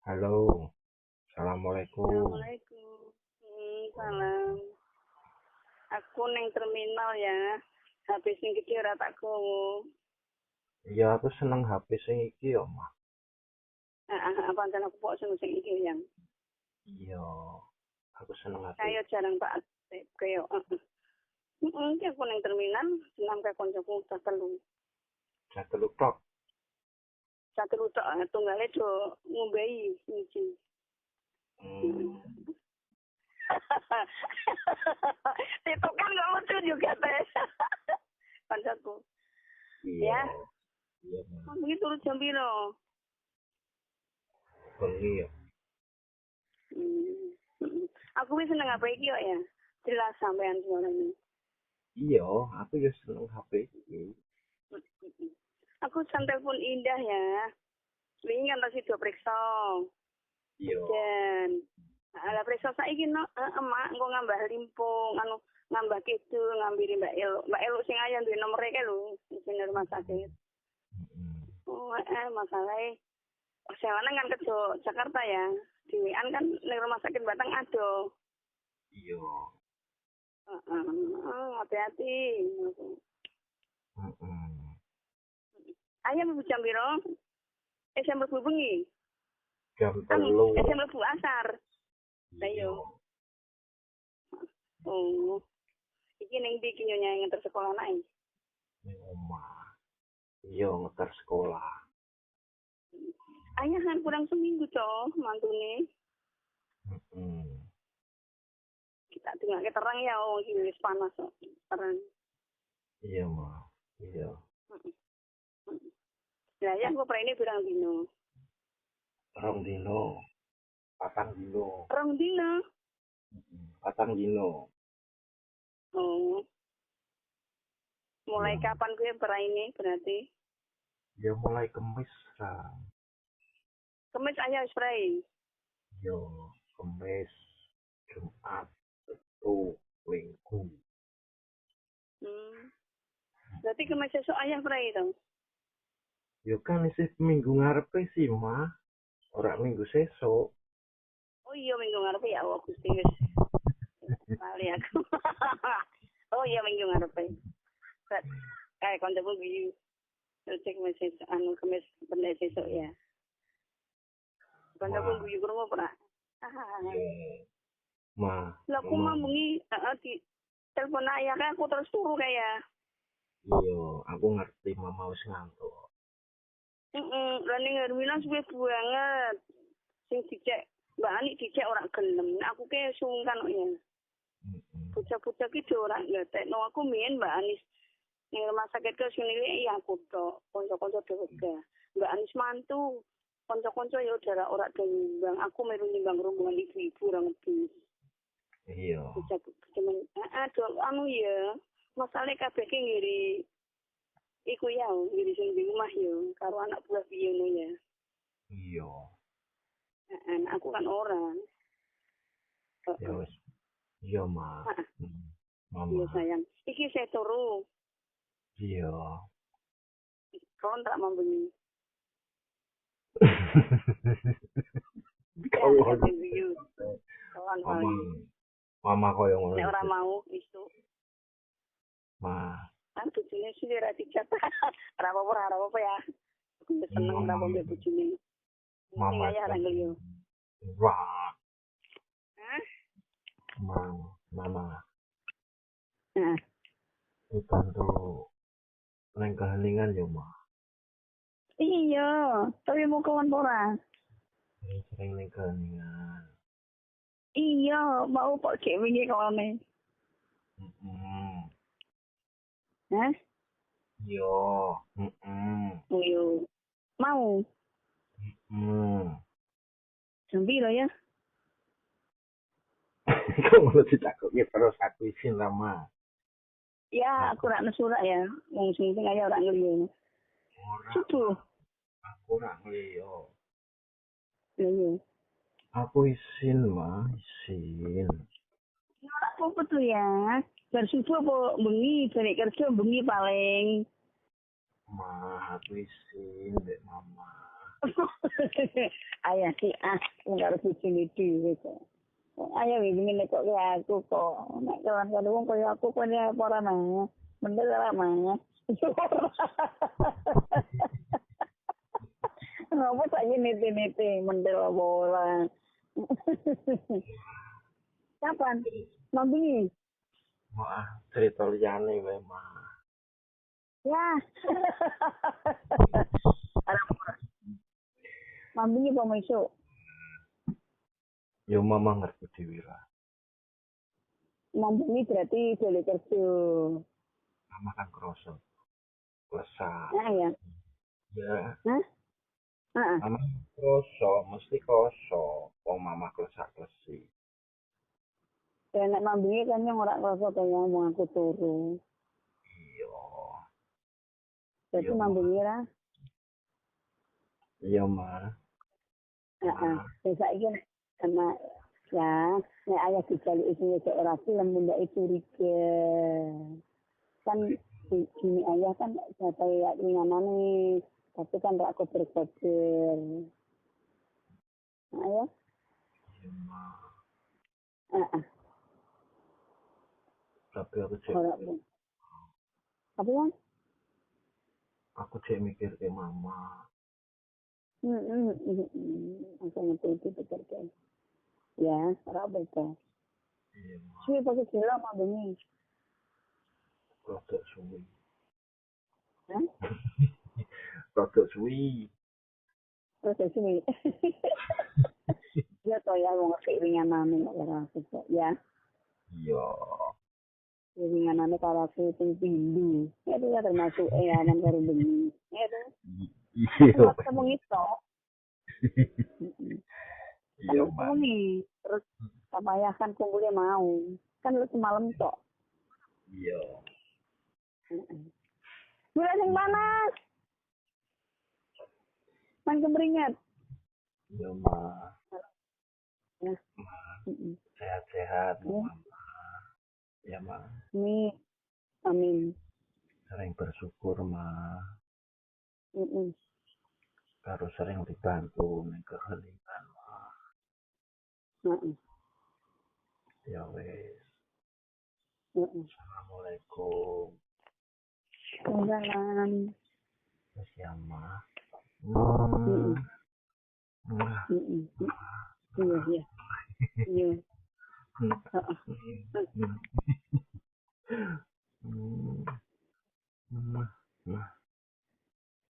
Halo, Assalamualaikum. Assalamualaikum. Salam. Aku neng terminal ya. Habis sing gede ora tak gowo. Iya, aku seneng HP sing iki yo, Mah. Pancen aku kok sing iki yang. Iya, aku seneng HP. Kayo jarang tak aktif kayo. Iki aku neng terminal senam kayak koncoku tak telu. Satu tok. Satu tok tunggale do ngombehi iki. Hmm, Itu kan gak lucu juga teh. Koncoku. iya. Ya, Iya, Mah. mungkin turut jam piro? Bengi ya. Hmm. Aku wis seneng apa iki kok ya. Jelas sampean suaranya. Iya, aku ya seneng HP iki. Aku santai pun indah ya. Wingi kan tasih do periksa. Iya. Dan ala periksa saiki no, emak engko ngambah limpung, anu ngambah kidul, ngambiri Mbak Elo. Mbak Elo sing ayan duwe nomor e lho, sing rumah sakit. Mm-mm. Oh, masalahnya sewana kan ke Jakarta ya. Diwian kan ning rumah sakit Batang ado. Iya. Hati-hati. Mm-mm. Ayah mlebu jam piro? Jam mlebu bengi. Jam Anu, telu. jam mlebu asar. Lah Iya. yo. Oh. Iki ning ndi ki nyonya nganter sekolah anake? Ning omah. Iya, ngeter sekolah. Ayah kan kurang seminggu toh mantune. Mm-mm. Kita dengar terang ya, oh iki wis panas kok. Terang. Iya, Mah. Iya. Lah ya kok ini kurang dino. Rong dino. Patang dino. Rong dino. Patang dino. Oh. Mulai Iya. kapan gue ini berarti? Ya mulai Kemis lah. Kemis ayah spray. Yo, Kemis, Jumat, Sabtu, Minggu. Berarti kemis esok ayah spray itu. Yo kan isi minggu ngarepe sih, Mah. Ora minggu sesuk. Oh iya minggu ngarep ya Allah Gusti wis. Kali aku. Oh iya minggu ngarep. Kayak kancaku guyu. Cek mesin anu kemis bener sesuk ya. Kancaku Wah, guyu krungu ora? yo, Mah, Lah aku Mama. mah bengi di telepon ayah kan aku terus turu kayak. Yo, aku ngerti Mama wis ngantuk. Lah ning Hermina suwe banget. Sing dicek Mbak Ani dicek ora gelem. Aku ke sungkan kok ya. Mm-mm. Bocah-bocah ki ora ngetekno aku mien Mbak Anis ning rumah sakit ke sini ya aku tok. Kanca-kanca dhewe. Mbak Anis mantu. Kanca-kanca ya ora do nyumbang. Aku melu nyumbang rombongan ibu-ibu ora ngerti. Iya, Cuman anu ya. Masalahe kabeh ki ngiri iku ya ngiri sing di rumah ya karo anak buah piye ngono ya. iya. Aku kan orang. Ya wis. Iya, Mah. Mm. Iya Mama. sayang. Iki saya turu. Iya. Kontrak membeli. Ya, Kau kata you. Kawan Mama, kali. Mama koyo ngono. Nek ora mau isu. Mah. Kan bojone sih ora dicat. Ora apa-apa ya. Aku seneng ora mbek bojone. Sing Mama ayah ra ngeliyo. wah, Hah? mama Nah. ikan tuh neng keheningan ya mah. Iya, tapi mau kawan ora. Sering neng keheningan. Iya, mau kok cek wingi kawane. Mm-mm. Hah? Yo, mm-mm. Iya. Mau. Mm. Jambi lah ya. Kau mau dicakupi terus aku izin lama. Ya, aku rak nesurak ya. Wong sing ayah ora ngeliyo. Ora, Subuh. aku ora ngeliyo. Lah iya. Aku izin mah, izin. Ya ora apa tuh ya. Bar subuh apa bengi balik kerja bengi paling. Mah, aku izin dek mama. Ayah si enggak harus bojone dhewe kok. Ayah ngene kok kaya aku kok. Nek kawan-kawan wong kaya aku kok ora ora mah. Bener ora mah. Ngapa tak nete-nete mendel bola. Kapan? Mambengi. Wah, cerita liyane wae, Mah. Ya. Mambengi apa besok? Yo mama ngerti dhewe lah. Mambengi berarti boleh kerja. Mama kan kroso. Lesah. Nah ya. Ya, Hah? Heeh. mama kroso, mesti kroso. Wong mama klesak-klesi. Dan nek mambengi kan yang ora kerasa kaya ngomong aku turu. Iya. Berarti Iya, mambengi ra. Iya, Mah. Heeh. Saiki sama ya, nek ayah dibalik itu ya ora film ndak curiga. Kan ini ayah kan saya nganane tapi kan rak kober-kober. Ayah, Iya, Mah. heeh, Tapi aku cek, ora pun. Apa ya? mikir ke mama. Aku ngerti itu betul. Ya, ora betul. Iya, Mah. Suwi pakai gila apa bengi? Rodok suwi. Hah? Rodok suwi. Terus suwi. Ya to ya wong ngerti winganane ora kok ya. Iya. Winganane karo aku sing pindu. Itu ya termasuk aman karo bengi. Itu. Iya. Ketemu itu. Iya, Kan Mah. nih terus sama ayah kan kumpulnya mau. Kan lu semalam tok. Iya. Gula sing panas. Man kemeringat. Iya, Mah. Ya. Sehat-sehat, Ya. Mama. Ya, Mah. Nih. Amin. Sering bersyukur, Mah. Heeh. Harus sering dibantu ning keheningan, Mah. Heeh. Ya wes. Heeh. Assalamualaikum. Salam. Wes ya, Mah. Heeh. Mah. Heeh. Iya, iya. Iya. Heeh. Mah. Mah.